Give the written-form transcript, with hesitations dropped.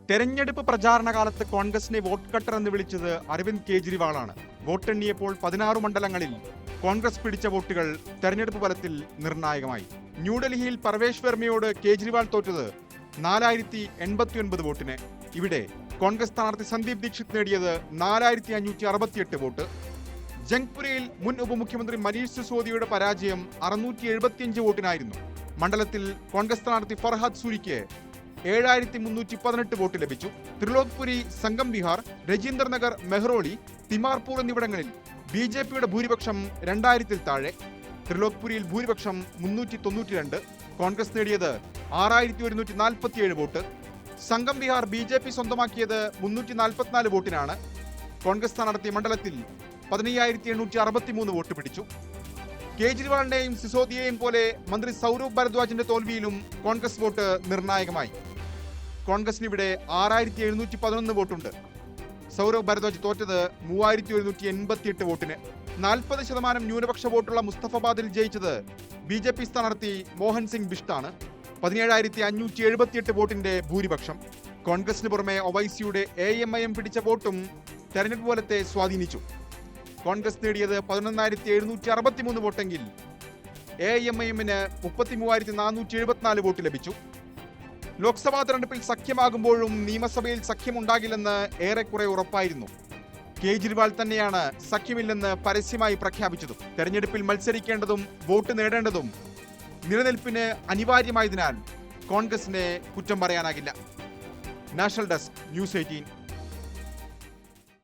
തെരഞ്ഞെടുപ്പ് പ്രചാരണ കാലത്ത് കോൺഗ്രസിനെ വോട്ട് കട്ടർ എന്ന് വിളിച്ചത് അരവിന്ദ് കെജ്രിവാളാണ്. വോട്ടെണ്ണിയപ്പോൾ 16 മണ്ഡലങ്ങളിൽ കോൺഗ്രസ് പിടിച്ച വോട്ടുകൾ തെരഞ്ഞെടുപ്പ് ഫലത്തിൽ നിർണായകമായി. ന്യൂഡൽഹിയിൽ പർവേഷ് വർമ്മയോട് കേജ്രിവാൾ തോറ്റത് 4089 വോട്ടിന്. ഇവിടെ കോൺഗ്രസ് സ്ഥാനാർത്ഥി സന്ദീപ് ദീക്ഷിത് നേടിയത് 4568 വോട്ട്. ജംഗ്പുരയിൽ മുൻ ഉപമുഖ്യമന്ത്രി മനീഷ് സിസോദിയുടെ പരാജയം 675 വോട്ടിനായിരുന്നു. മണ്ഡലത്തിൽ കോൺഗ്രസ് സ്ഥാനാർത്ഥി ഫർഹാദ് സൂരിക്ക് 7318 വോട്ട് ലഭിച്ചു. ത്രിലോക്പുരി, സംഗം വിഹാർ, രജീന്ദർ നഗർ, മെഹ്റോളി, തിമാർപൂർ എന്നിവിടങ്ങളിൽ BJPയുടെ ഭൂരിപക്ഷം 2000-ൽ താഴെ. ത്രിലോക്പുരിയിൽ ഭൂരിപക്ഷം 392, കോൺഗ്രസ് നേടിയത് 6147 വോട്ട്. സംഗം വിഹാർ BJP സ്വന്തമാക്കിയത് 344 വോട്ടിനാണ്. കോൺഗ്രസ് സ്ഥാനാർത്ഥി മണ്ഡലത്തിൽ 15863 വോട്ട് പിടിച്ചു. കേജ്രിവാളിന്റെയും സിസോദിയെയും പോലെ മന്ത്രി സൗരവ് ഭരദ്വാജിന്റെ തോൽവിയിലും കോൺഗ്രസ് വോട്ട് നിർണായകമായി. കോൺഗ്രസിന് ഇവിടെ 6711 വോട്ടുണ്ട്. സൗരവ് ഭരദ്വാജ് തോറ്റത് 3188 വോട്ടിന്. 40% ന്യൂനപക്ഷ വോട്ടുള്ള മുസ്തഫാബാദിൽ ജയിച്ചത് BJP സ്ഥാനാർത്ഥി മോഹൻ സിംഗ് ബിഷ്ടാണ്. 17578 വോട്ടിന്റെ ഭൂരിപക്ഷം. കോൺഗ്രസിന് പുറമെ ഒവൈസിയുടെ AMIM പിടിച്ച വോട്ടും തെരഞ്ഞെടുപ്പ് ഫലത്തെ സ്വാധീനിച്ചു. കോൺഗ്രസ് നേടിയത് 11763 വോട്ടെങ്കിൽ AMIMന് 33474 വോട്ട് ലഭിച്ചു. ലോക്സഭാ തെരഞ്ഞെടുപ്പിൽ സഖ്യമാകുമ്പോഴും നിയമസഭയിൽ സഖ്യമുണ്ടാകില്ലെന്ന് ഏറെക്കുറെ ഉറപ്പായിരുന്നു. കേജ്രിവാൾ തന്നെയാണ് സഖ്യമില്ലെന്ന് പരസ്യമായി പ്രഖ്യാപിച്ചതും. തെരഞ്ഞെടുപ്പിൽ മത്സരിക്കേണ്ടതും വോട്ട് നേടേണ്ടതും നിലനിൽപ്പിന് അനിവാര്യമായതിനാൽ കോൺഗ്രസിനെ കുറ്റം പറയാനാകില്ല. National desk, news 18.